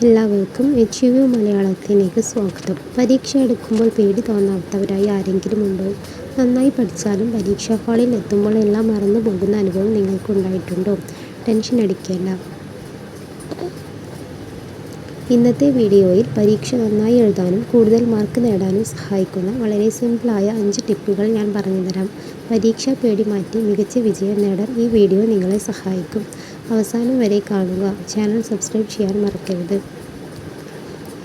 എല്ലാവർക്കും HU മലയാളത്തിലേക്ക് സ്വാഗതം. പരീക്ഷ എടുക്കുമ്പോൾ പേടി തോന്നാത്തവരായി ആരെങ്കിലും ഉണ്ടോ? നന്നായി പഠിച്ചാലും പരീക്ഷാ ഹാളിൽ എത്തുമ്പോൾ എല്ലാം മറന്നു പോകുന്ന അനുഭവം നിങ്ങൾക്കുണ്ടായിട്ടുണ്ടോ? ടെൻഷൻ അടിക്കേണ്ട. ഇന്നത്തെ വീഡിയോയിൽ പരീക്ഷ നന്നായി എഴുതാനും കൂടുതൽ മാർക്ക് നേടാനും സഹായിക്കുന്ന വളരെ സിമ്പിളായ 5 ടിപ്പുകൾ ഞാൻ പറഞ്ഞുതരാം. പരീക്ഷാ പേടി മാറ്റി മികച്ച വിജയം നേടാൻ ഈ വീഡിയോ നിങ്ങളെ സഹായിക്കും. അവസാനം വരെ കാണുക. ചാനൽ സബ്സ്ക്രൈബ് ചെയ്യാൻ മറക്കരുത്.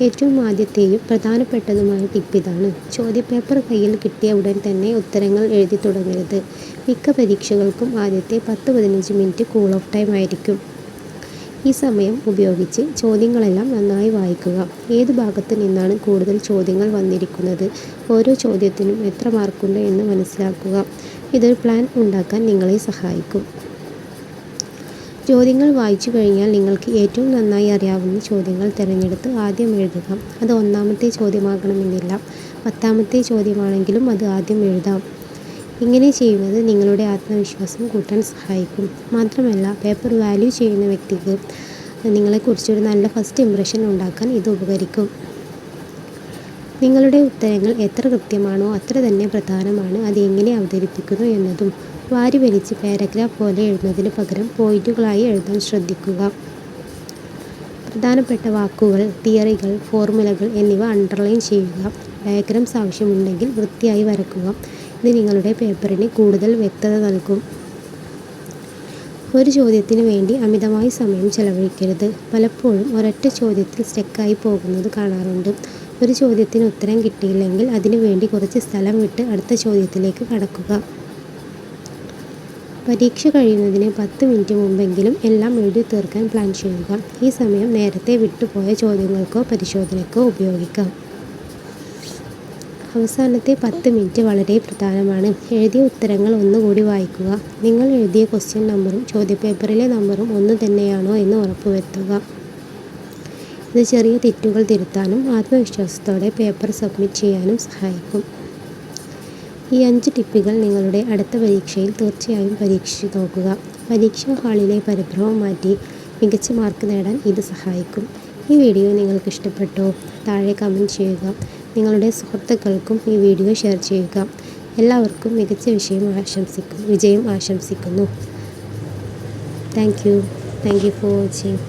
ഏറ്റവും ആദ്യത്തെയും പ്രധാനപ്പെട്ടതുമായ ടിപ്പ് ഇതാണ്. ചോദ്യപേപ്പർ കയ്യിൽ കിട്ടിയ ഉടൻ തന്നെ ഉത്തരങ്ങൾ എഴുതി തുടങ്ങരുത്. മിക്ക പരീക്ഷകൾക്കും ആദ്യത്തെ 10-15 മിനിറ്റ് കൂൾ ഓഫ് ടൈം ആയിരിക്കും. ഈ സമയം ഉപയോഗിച്ച് ചോദ്യങ്ങളെല്ലാം നന്നായി വായിക്കുക. ഏത് ഭാഗത്ത് നിന്നാണ് കൂടുതൽ ചോദ്യങ്ങൾ വന്നിരിക്കുന്നത്, ഓരോ ചോദ്യത്തിനും എത്ര മാർക്കുണ്ട് എന്ന് മനസ്സിലാക്കുക. ഇതൊരു പ്ലാൻ ഉണ്ടാക്കാൻ നിങ്ങളെ സഹായിക്കും. ചോദ്യങ്ങൾ വായിച്ചു കഴിഞ്ഞാൽ നിങ്ങൾക്ക് ഏറ്റവും നന്നായി അറിയാവുന്ന ചോദ്യങ്ങൾ തിരഞ്ഞെടുത്ത് ആദ്യം എഴുതുക. അത് 1ാമത്തെ ചോദ്യമാകണമെന്നില്ല. 10ാമത്തെ ചോദ്യമാണെങ്കിലും അത് ആദ്യം എഴുതാം. ഇങ്ങനെ ചെയ്യുന്നത് നിങ്ങളുടെ ആത്മവിശ്വാസം കൂട്ടാൻ സഹായിക്കും. മാത്രമല്ല, പേപ്പർ വാല്യൂ ചെയ്യുന്ന വ്യക്തിക്ക് നിങ്ങളെക്കുറിച്ചൊരു നല്ല ഫസ്റ്റ് ഇംപ്രഷൻ ഉണ്ടാക്കാൻ ഇത് ഉപകരിക്കും. നിങ്ങളുടെ ഉത്തരങ്ങൾ എത്ര കൃത്യമാണോ അത്ര തന്നെ പ്രധാനമാണ് അത് എങ്ങനെ അവതരിപ്പിക്കുന്നു എന്നതും. വാരി വലിച്ച് പാരഗ്രാഫ് പോലെ എഴുതുന്നതിന് പകരം പോയിന്റുകളായി എഴുതാൻ ശ്രദ്ധിക്കുക. പ്രധാനപ്പെട്ട വാക്കുകൾ, തിയറികൾ, ഫോർമുലകൾ എന്നിവ അണ്ടർലൈൻ ചെയ്യുക. ഡയഗ്രാംസ് ആവശ്യമുണ്ടെങ്കിൽ വൃത്തിയായി വരയ്ക്കുക. ഇത് നിങ്ങളുടെ പേപ്പറിന് കൂടുതൽ വ്യക്തത നൽകും. ഒരു ചോദ്യത്തിന് വേണ്ടി അമിതമായി സമയം ചെലവഴിക്കരുത്. പലപ്പോഴും ഒരൊറ്റ ചോദ്യത്തിൽ സ്റ്റക്കായി പോകുന്നത് കാണാറുണ്ട്. ഒരു ചോദ്യത്തിന് ഉത്തരം കിട്ടിയില്ലെങ്കിൽ അതിനു വേണ്ടി കുറച്ച് സ്ഥലം വിട്ട് അടുത്ത ചോദ്യത്തിലേക്ക് കടക്കുക. പരീക്ഷ കഴിയുന്നതിന് 10 മിനിറ്റ് മുമ്പെങ്കിലും എല്ലാം എഴുതി തീർക്കാൻ പ്ലാൻ ചെയ്യുക. ഈ സമയം നേരത്തെ വിട്ടുപോയ ചോദ്യങ്ങൾക്കോ പരിശോധനയ്ക്കോ ഉപയോഗിക്കാം. അവസാനത്തെ 10 മിനിറ്റ് വളരെ പ്രധാനമാണ്. എഴുതിയ ഉത്തരങ്ങൾ ഒന്നുകൂടി വായിക്കുക. നിങ്ങൾ എഴുതിയ ക്വസ്റ്റ്യൻ നമ്പറും ചോദ്യപേപ്പറിലെ നമ്പറും ഒന്ന് തന്നെയാണോ എന്ന് ഉറപ്പുവരുത്തുക. ഇത് ചെറിയ തെറ്റുകൾ തിരുത്താനും ആത്മവിശ്വാസത്തോടെ പേപ്പർ സബ്മിറ്റ് ചെയ്യാനും സഹായിക്കും. ഈ 5 ടിപ്പുകൾ നിങ്ങളുടെ അടുത്ത പരീക്ഷയിൽ തീർച്ചയായും പരീക്ഷിച്ചു നോക്കുക. പരീക്ഷാ ഹാളിലെ പരിഭ്രമം മാറ്റി മികച്ച മാർക്ക് നേടാൻ ഇത് സഹായിക്കും. ഈ വീഡിയോ നിങ്ങൾക്ക് ഇഷ്ടപ്പെട്ടോ? താഴെ കമൻറ്റ് ചെയ്യുക. നിങ്ങളുടെ സുഹൃത്തുക്കൾക്കും ഈ വീഡിയോ ഷെയർ ചെയ്യുക. എല്ലാവർക്കും മികച്ച വിജയം ആശംസിക്കുന്നു. Thank you for watching.